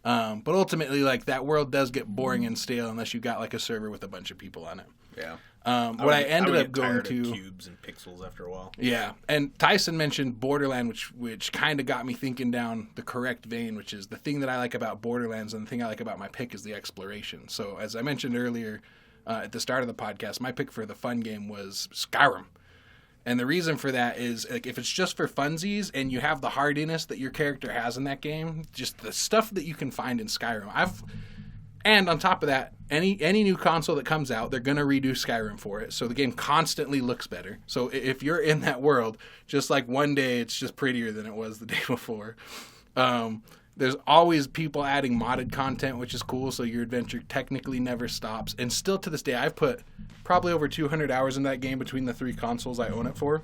But ultimately, like, that world does get boring and stale unless you got, like, a server with a bunch of people on it. Yeah. What I ended would up get going tired to... of cubes and pixels after a while. Yeah, and Tyson mentioned Borderland, which kind of got me thinking down the correct vein, which is the thing that I like about Borderlands and the thing I like about my pick is the exploration. So as I mentioned earlier at the start of the podcast, my pick for the fun game was Skyrim. And the reason for that is, like, if it's just for funsies and you have the hardiness that your character has in that game, just the stuff that you can find in Skyrim. And on top of that, any new console that comes out, they're going to redo Skyrim for it. So the game constantly looks better. So if you're in that world, just like one day it's just prettier than it was the day before. There's always people adding modded content, which is cool. So your adventure technically never stops. And still to this day, I've put probably over 200 hours in that game between the 3 consoles I own it for.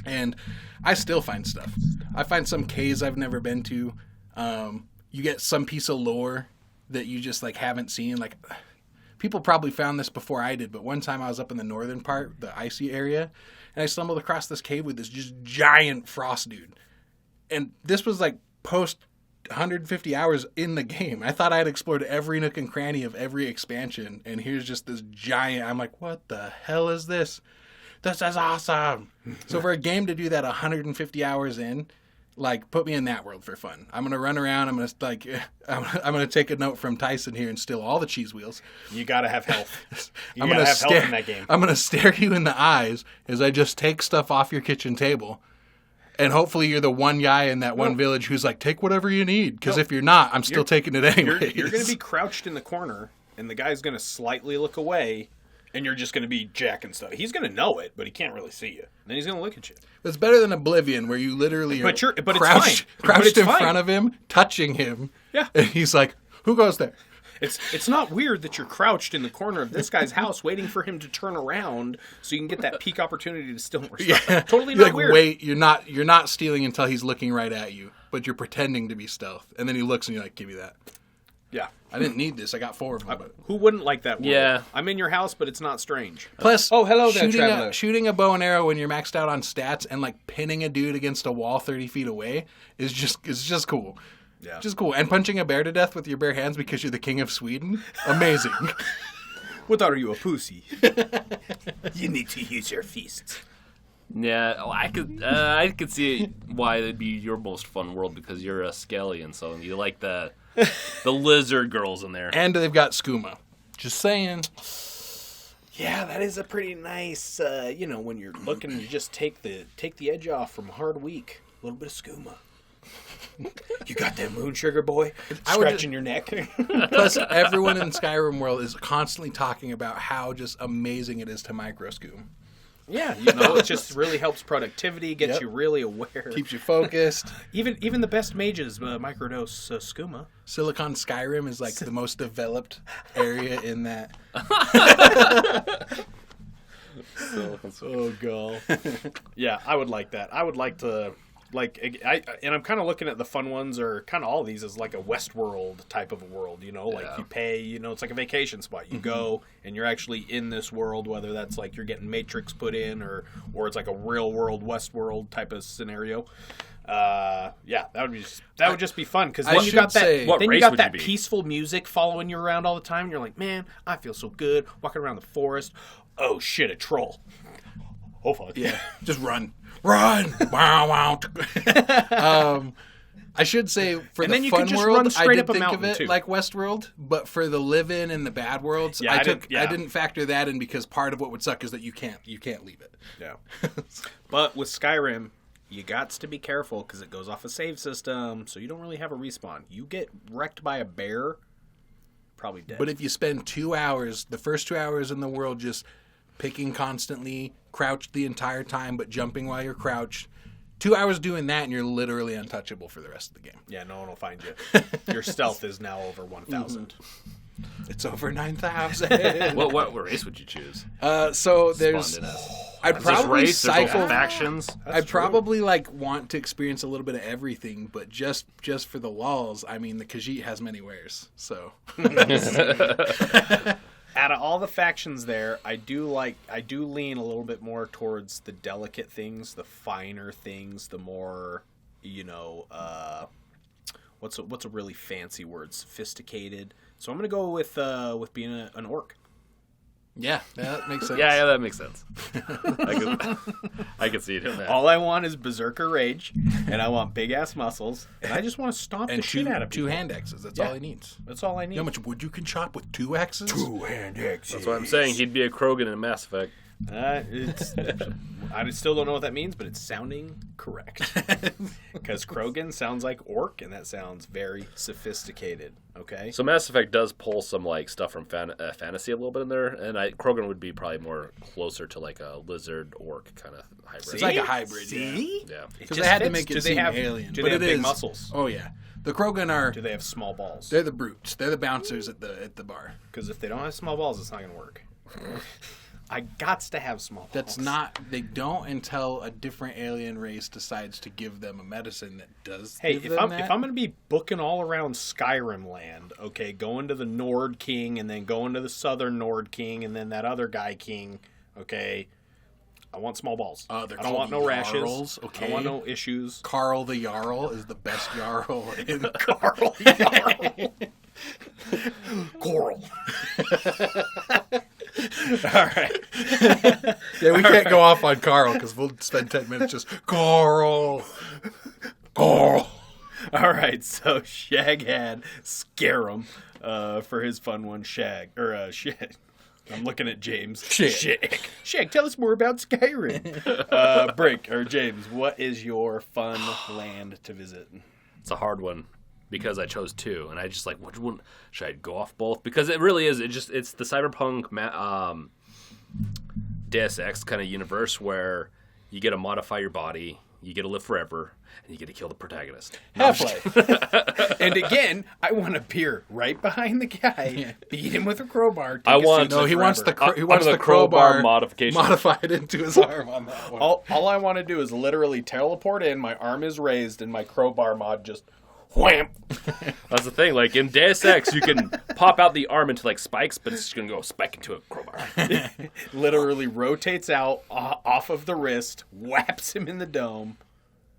And I still find stuff. I find some caves I've never been to. You get some piece of lore that you just, like, haven't seen. Like, people probably found this before I did, but one time I was up in the northern part, the icy area, and I stumbled across this cave with this just giant frost dude. And this was, like, post 150 hours in the game. I thought I had explored every nook and cranny of every expansion, and here's just this giant... I'm like, what the hell is this? This is awesome! So for a game to do that 150 hours in... Like, put me in that world for fun. I'm gonna run around. I'm gonna take a note from Tyson here and steal all the cheese wheels. You gotta have health. I'm gonna health in that game. I'm gonna stare you in the eyes as I just take stuff off your kitchen table, and hopefully you're the one guy in that one village who's like, take whatever you need. Because if you're not, I'm still taking it anyway. You're gonna be crouched in the corner, and the guy's gonna slightly look away, and you're just gonna be jacking stuff. He's gonna know it, but he can't really see you. And then he's gonna look at you. It's better than Oblivion, where you literally are But it's crouched fine. in front of him, touching him. Yeah. And he's like, who goes there? It's not weird that you're crouched in the corner of this guy's house waiting for him to turn around so you can get that peak opportunity to steal more stuff. Yeah. Totally You're not like, weird. wait, you're not stealing until he's looking right at you, but you're pretending to be stealth. And then he looks and you're like, give me that. Yeah. I didn't need this. I got 4 of them. But... Who wouldn't like that world? Yeah. I'm in your house, but it's not strange. Plus, Oh, hello there, traveler. shooting a bow and arrow when you're maxed out on stats and like pinning a dude against a wall 30 feet away is just cool. Yeah. Just cool. And punching a bear to death with your bare hands because you're the king of Sweden, amazing. What are you, a pussy? You need to use your fists. Yeah, well, I could see why it'd be your most fun world because you're a scallion, so you like the lizard girls in there. And they've got skooma. Just saying. Yeah, that is a pretty nice. When you're looking, you just take the edge off from a hard week. A little bit of skooma. You got that moon sugar, boy? I would Scratching your neck. Plus, everyone in Skyrim World is constantly talking about how just amazing it is to microscoop. Yeah, you know, it just really helps productivity, gets Yep. you really aware. Keeps you focused. Even the best mages microdose skooma. Silicon Skyrim is like the most developed area in that. Oh god. Yeah, I would like that. I would like to and I'm kind of looking at the fun ones, or kind of all these as like a Westworld type of a world, you know, like Yeah. you pay, you know, it's like a vacation spot. You go and you're actually in this world, whether that's like you're getting Matrix put in, or it's like a real world Westworld type of scenario. Yeah, that would just be fun, because I then you got should say- that What then you race got would you that be? peaceful music following you around all the time, and you're like, man, I feel so good walking around the forest. Oh shit, a troll. Oh fuck. Yeah, just run. Wow, wow. I should say for And the then you fun could just world, run I straight did up a think of mountain, it too. like Westworld, but for the live-in and the bad worlds, Yeah, I I didn't factor that in, because part of what would suck is that you can't leave it. Yeah. But with Skyrim, you got to be careful, because it goes off a save system, so you don't really have a respawn. You get wrecked by a bear, probably dead. But if you spend 2 hours, the first 2 hours in the world, just picking constantly, crouched the entire time, but jumping while you're crouched, 2 hours doing that, and you're literally untouchable for the rest of the game. Yeah, no one will find you. Your stealth is now over 1,000. It's over 9,000. What race would you choose? So there's, Spawned in as? I'd Is this probably race? There's also cycle. factions. I'd probably like want to experience a little bit of everything, but just for the lulz, I mean, the Khajiit has many wares, so. Out of all the factions there, I do lean a little bit more towards the delicate things, the finer things, the more, you know, what's a really fancy word? Sophisticated. So I'm gonna go with being an orc. Yeah, that makes sense. Yeah, that makes sense. I could see it in that. All I want is berserker rage, and I want big ass muscles, and I just want to stomp And the shit out of two people. hand axes. That's Yeah. all he needs. That's all I You need. know how much wood you can chop with 2 axes? 2 hand axes. That's what I'm saying. He'd be a Krogan in Mass Effect. I still don't know what that means, but it's sounding correct. Because Krogan sounds like orc, and that sounds very sophisticated. Okay. So Mass Effect does pull some like stuff from fantasy a little bit in there, and Krogan would be probably more closer to like a lizard orc kind of hybrid. It's like a hybrid, See? Yeah. It Because just they had to fits. make it Do they seem have alien. Do but they have it big is- muscles? Oh, yeah. The Krogan are, Do they have small balls? they're the brutes. They're the bouncers at the bar. Because if they don't have small balls, it's not going to work. I gots to have small balls. That's not, they don't until a different alien race decides to give them a medicine that does Hey, give if them I'm that. if I'm gonna be booking all around Skyrim land, okay, going to the Nord King and then going to the Southern Nord King and then that other guy King, okay, I want small balls. They're I don't called want no rashes. Jarls, I okay. don't want no issues. Carl the Jarl is the best Jarl in Carl. Coral. All right. Yeah, we can't go off on Carl because we'll spend 10 minutes just Carl. All right. So Shag had Scarum for his fun one. Shag. I'm looking at James. Shag, tell us more about Skyrim. Brick, or James, what is your fun land to visit? It's a hard one because I chose 2, and I just like, which one should I go off both? Because it really is. It's the cyberpunk Deus Ex kind of universe where you get to modify your body, you get to live forever, and you get to kill the protagonist. Half-Life. And again, I want to peer right behind the guy, beat him with a crowbar. I want- No, he wants the I'm crowbar crowbar modification. modified into his arm on that one. All I want to do is literally teleport in, my arm is raised, and my crowbar mod just wham. That's the thing. Like in Deus Ex, you can pop out the arm into like spikes, but it's just gonna go spike into a crowbar. Literally rotates out off of the wrist, whaps him in the dome,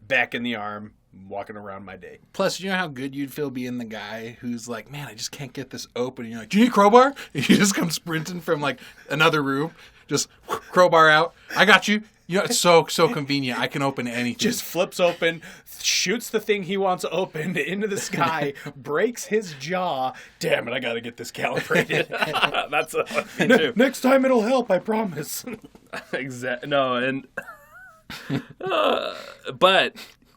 back in the arm, walking around my day. Plus, you know how good you'd feel being the guy who's like, man, I just can't get this open. And you're like, do you need a crowbar? And you just come sprinting from like another room, just crowbar out. I got you. You know, it's so convenient. I can open anything. Just flips open, shoots the thing he wants opened into the sky, breaks his jaw. Damn it, I gotta get this calibrated. That's me too. Next time it'll help, I promise. Exactly. No, and but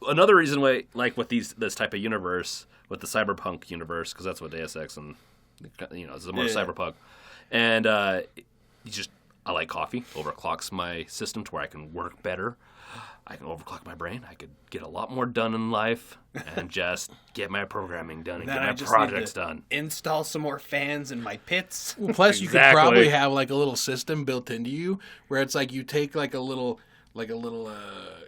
another reason why, like with this type of universe, with the cyberpunk universe, because that's what Deus Ex and it's more cyberpunk, and I like coffee. Overclocks my system to where I can work better. I can overclock my brain. I could get a lot more done in life and just get my programming done and get my projects done. Install some more fans in my pits. Well, plus, you could probably have like a little system built into you where it's like you take like a little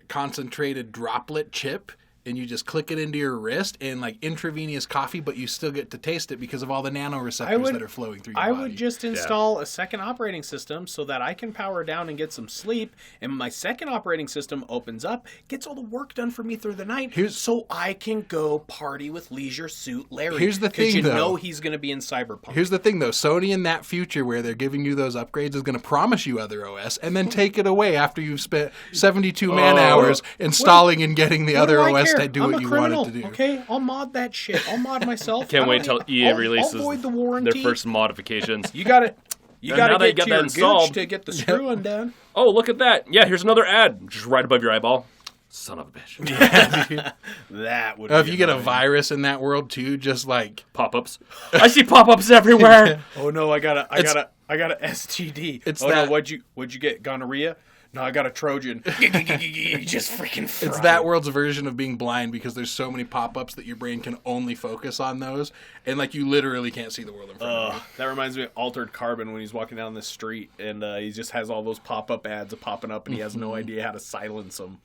concentrated droplet chip and you just click it into your wrist and like intravenous coffee, but you still get to taste it because of all the nanoreceptors that are flowing through your body. I would just install a second operating system so that I can power down and get some sleep, and my second operating system opens up, gets all the work done for me through the night, so I can go party with Leisure Suit Larry. Here's the thing, because you know he's going to be in Cyberpunk. Here's the thing, though. Sony in that future where they're giving you those upgrades is going to promise you other OS and then take it away after you've spent 72 man-hours installing and getting the other OS to do what you want it to do. Okay, I'll mod that shit. I'll mod myself. Can't wait till EA releases I'll void the warranty. Their first modifications. You got it. You got to get that installed to get the screw undone. Oh, look at that. Yeah, here's another ad. Just right above your eyeball. Son of a bitch. Yeah, that would be if you get a virus in that world too, just like pop-ups. I see pop-ups everywhere. Oh no, I got a STD. It's no, what'd you get? Gonorrhea? No, I got a Trojan. Just freaking fry. It's that world's version of being blind because there's so many pop-ups that your brain can only focus on those, and like you literally can't see the world in front of you. That reminds me of Altered Carbon when he's walking down the street and he just has all those pop-up ads popping up and he has no idea how to silence them.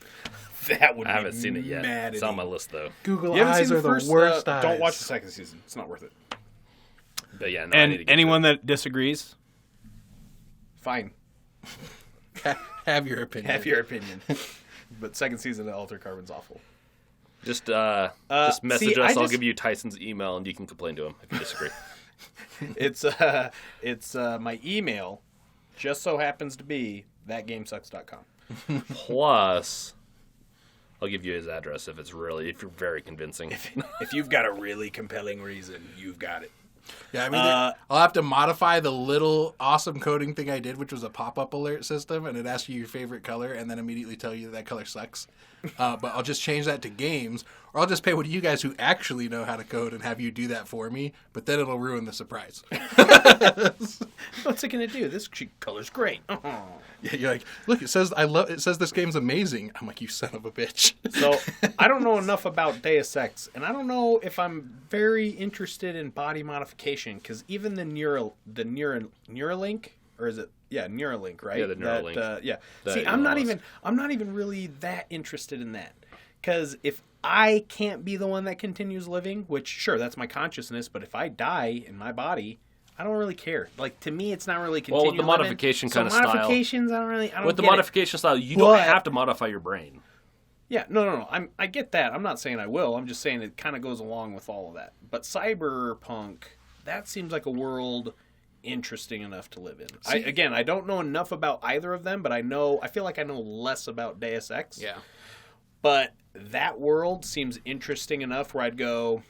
That would I haven't seen it yet. Maddening. It's on my list though. Google eyes are the worst eyes. Don't watch the second season. It's not worth it. But yeah, no, and anyone that disagrees, fine. Have your opinion. Have your opinion. But second season of Altered Carbon's awful. Just message us. I'll give you Tyson's email and you can complain to him if you disagree. It's my email just so happens to be thatgamesucks.com. Plus, I'll give you his address if you're very convincing. If you've got a really compelling reason, you've got it. Yeah, I mean, I'll have to modify the little awesome coding thing I did, which was a pop-up alert system, and it asks you your favorite color, and then immediately tell you that color sucks. But I'll just change that to games, or I'll just pay one of you guys who actually know how to code and have you do that for me, but then it'll ruin the surprise. What's it going to do? This color's great. Yeah, you're like, look, it says this game's amazing. I'm like, you son of a bitch. So I don't know enough about Deus Ex, and I don't know if I'm very interested in body modification because even the Neuralink, or is it? Yeah, Neuralink, right? Yeah, the Neuralink. Yeah. See, I'm not even really that interested in that because if I can't be the one that continues living, which sure that's my consciousness, but if I die in my body, I don't really care. Like, to me, it's not really continuing. Well, with the modification kind of style. Modifications, I don't with the modification style, you don't have to modify your brain. Yeah, no. I get that. I'm not saying I will. I'm just saying it kind of goes along with all of that. But Cyberpunk, that seems like a world interesting enough to live in. I don't know enough about either of them, but I feel like I know less about Deus Ex. Yeah. But that world seems interesting enough where I'd go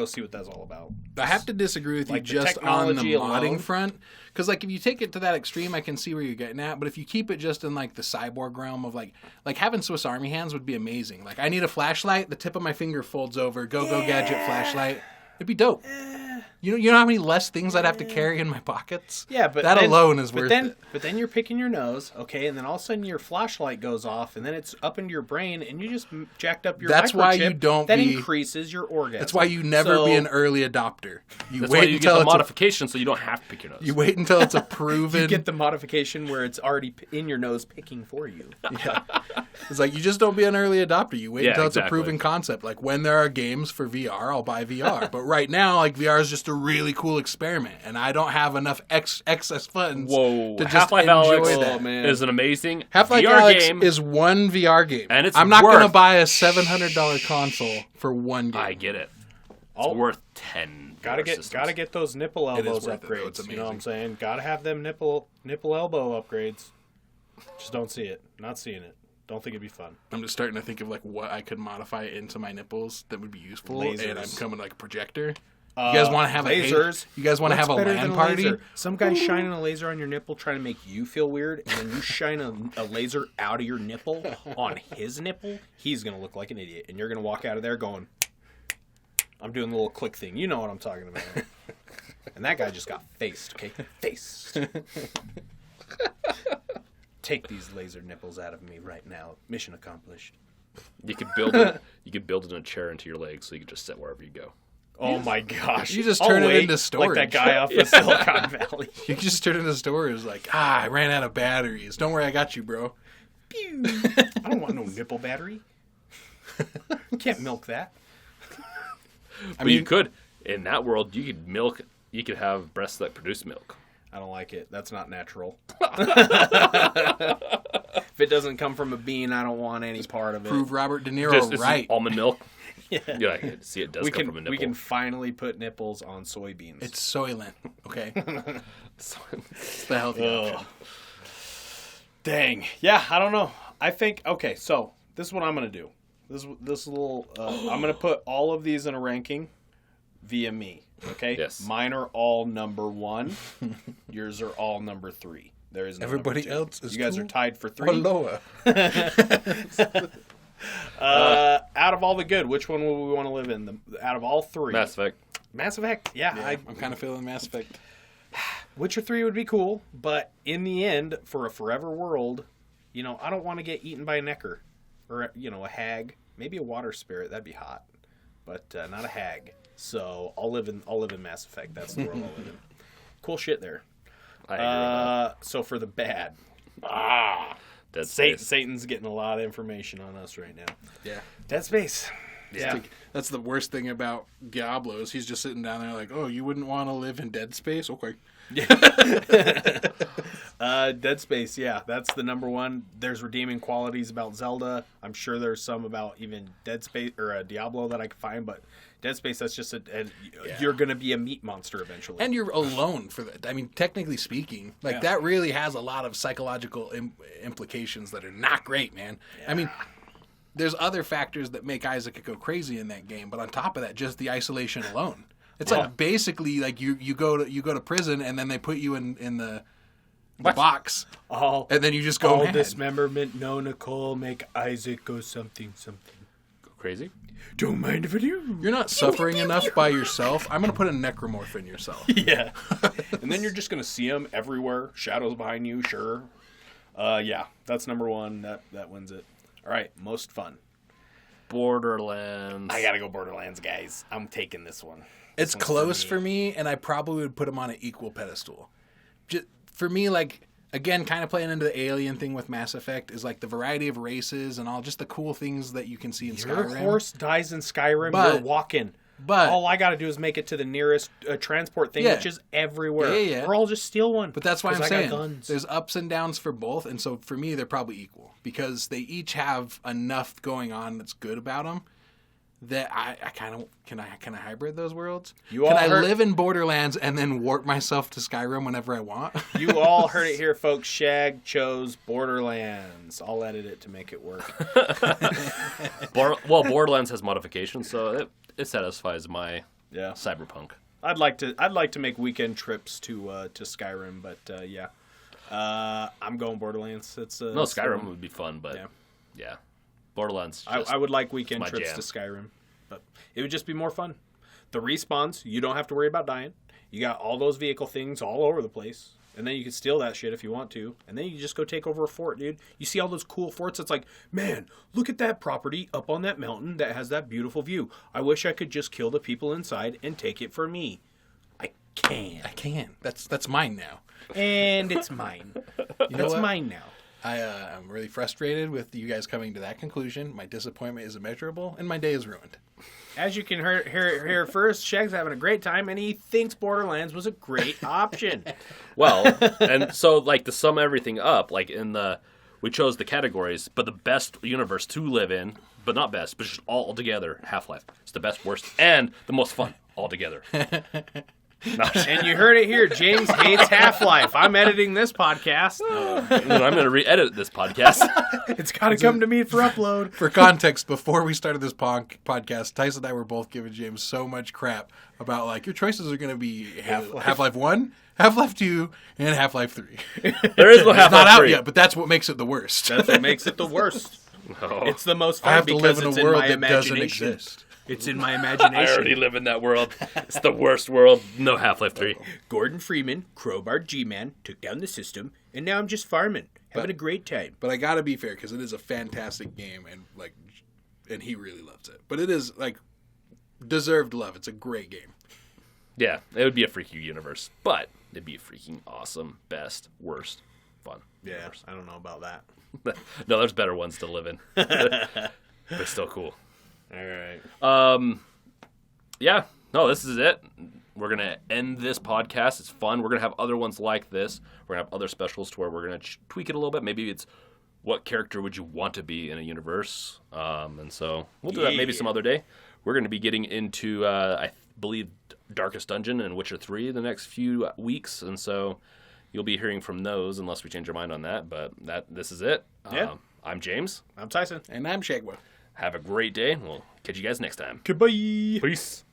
see what that's all about. I have to disagree with you just on the modding front. Because, like, if you take it to that extreme, I can see where you're getting at. But if you keep it just in, like, the cyborg realm of, like having Swiss Army hands would be amazing. Like, I need a flashlight. The tip of my finger folds over. Go gadget flashlight. It'd be dope. You know how many less things I'd have to carry in my pockets? Yeah, but that alone is worth it. But then you're picking your nose, okay, and then all of a sudden your flashlight goes off, and then it's up into your brain, and you just jacked up your microchip. That's why you don't that increases your orgasm. That's why you never be an early adopter. That's why you get the modification so you don't have to pick your nose. You wait until it's a proven... You get the modification where it's already in your nose picking for you. Yeah. It's like, you just don't be an early adopter. You wait until it's a proven concept. Like, when there are games for VR, I'll buy VR. But right now, like, VR is just a really cool experiment, and I don't have enough excess funds to just Half-Life enjoy Alyx that. is an amazing Half-Life VR Alyx game. is one VR game. And it's I'm not going to buy a $700 console for one game. I get it. It's worth 10. Gotta get those nipple elbows upgrades. You know what I'm saying? Gotta have them nipple elbow upgrades. Just don't see it. Not seeing it. Don't think it'd be fun. I'm just starting to think of like what I could modify into my nipples that would be useful, Lasers. and I'm coming like a projector. You guys want to have lasers. You guys want to have a better LAN than party? laser? Some guy's shining a laser on your nipple trying to make you feel weird, and then you shine a laser out of your nipple on his nipple. He's gonna look like an idiot, and you're gonna walk out of there going, "I'm doing the little click thing." You know what I'm talking about. And that guy just got faced. Okay, faced. Take these laser nipples out of me right now. Mission accomplished. You could build it. You could build it in a chair into your legs, so you could just sit wherever you go. Oh my gosh! You just turn it into storage. like that guy off of Silicon Valley. You just turn it into storage. Like, I ran out of batteries. Don't worry, I got you, bro. Pew. I don't want no nipple battery. Can't milk that. But you could, in that world, you could milk. You could have breasts that produce milk. I don't like it. That's not natural. If it doesn't come from a bean, I don't want any part of it. Prove Robert De Niro Just right. almond milk. Yeah. Yeah, I can see it does come from a nipple. We can finally put nipples on soybeans. It's Soylent, okay? It's the healthy option. Dang. Yeah, I don't know. I think, okay, so this is what I'm going to do. This little, I'm going to put all of these in a ranking via me, okay? Yes. Mine are all number 1. Yours are all number 3. There is no Everybody number 2. else is You guys two are tied for 3. or lower. Out of all the good, which one will we want to live in? Out of all 3. Mass Effect. Mass Effect, yeah. I'm kind of feeling Mass Effect. Witcher 3 would be cool, but in the end, for a forever world, you know, I don't want to get eaten by a necker. Or, you know, a hag. Maybe a water spirit, that'd be hot. But not a hag. So I'll live in Mass Effect. That's the world I'll live in. Cool shit there. I agree with that. So for the bad. Dead Space. Satan's getting a lot of information on us right now. Yeah. Dead Space. Yeah. That's the worst thing about Diablo is he's just sitting down there like, oh, you wouldn't want to live in Dead Space? Okay. Dead Space, yeah, that's the number 1. There's redeeming qualities about Zelda. I'm sure there's some about even Dead Space or Diablo that I can find, but Dead Space, that's just you're going to be a meat monster eventually. And you're alone for that. I mean, technically speaking, that really has a lot of psychological implications that are not great, man. Yeah. I mean, there's other factors that make Isaac go crazy in that game, but on top of that, just the isolation alone. It's like basically like you go to prison and then they put you in the box, and then you just go all mad. dismemberment, no Nicole, make Isaac go something. Go crazy? Don't mind if I do. You're not suffering enough by yourself. I'm gonna put a necromorph in yourself. Yeah, and then you're just gonna see him everywhere. Shadows behind you, sure. Yeah, that's number 1. That wins it. All right, most fun. Borderlands. I gotta go Borderlands, guys. I'm taking this one. It's close for me, and I probably would put them on an equal pedestal. Just, for me, like, again, kind of playing into the alien thing with Mass Effect is like the variety of races and all just the cool things that you can see in Your Skyrim. horse dies in Skyrim, you're walking. But all I got to do is make it to the nearest transport thing, which is everywhere. Yeah. Or I'll just steal one. But that's why I'm I saying got guns. there's ups and downs for both, and so for me, they're probably equal because they each have enough going on that's good about them. That I kind of can I hybrid those worlds? Can I live in Borderlands and then warp myself to Skyrim whenever I want? You all heard it here, folks. Shag chose Borderlands. I'll edit it to make it work. Borderlands has modifications, so it satisfies my cyberpunk. I'd like to make weekend trips to Skyrim, but I'm going Borderlands. Skyrim would be fun, but yeah. Borderlands. I would like weekend trips jam. to Skyrim, but it would just be more fun. The respawns, you don't have to worry about dying. You got all those vehicle things all over the place, and then you can steal that shit if you want to, and then you just go take over a fort, dude. You see all those cool forts. It's like, man, look at that property up on that mountain that has that beautiful view. I wish I could just kill the people inside and take it for me. I can. That's mine now. And it's mine. It's mine now. I'm really frustrated with you guys coming to that conclusion. My disappointment is immeasurable, and my day is ruined. As you can hear first, Shag's having a great time, and he thinks Borderlands was a great option. Well, and so, like, to sum everything up, like, we chose the categories, but the best universe to live in, but not best, but just all together, Half-Life. It's the best, worst, and the most fun all together. And you heard it here. James hates Half-Life. I'm editing this podcast. And I'm going to re-edit this podcast. It's got to come to me for upload. For context, before we started this podcast, Tyson and I were both giving James so much crap about, like, your choices are going to be Half-Life 1, Half-Life 2, and Half-Life 3. There is no It's Half-Life not out 3. yet, but that's what makes it the worst. That's what makes it the worst. No. It's the most fun I have to live because in it's a world my that doesn't imagination. exist. It's in my I imagination. already live in that world. It's the worst world. No Half-Life 3. Gordon Freeman, Crowbar G-Man, took down the system, and now I'm just farming, having a great time. But I gotta be fair, because it is a fantastic game, and he really loves it. But it is, like, deserved love. It's a great game. Yeah, it would be a freaky universe, but it'd be a freaking awesome, best, worst, fun. Yeah, universe. I don't know about that. No, there's better ones to live in. But still cool. All right. Yeah, no, this is it. We're going to end this podcast. It's fun. We're going to have other ones like this. We're going to have other specials to where we're going to tweak it a little bit. Maybe it's what character would you want to be in a universe? And so we'll do that maybe some other day. We're going to be getting into, I believe, Darkest Dungeon and Witcher 3 the next few weeks. And so you'll be hearing from those unless we change our mind on that. But this is it. Yeah. I'm James. I'm Tyson. And I'm Shagwa. Have a great day. We'll catch you guys next time. Goodbye. Peace.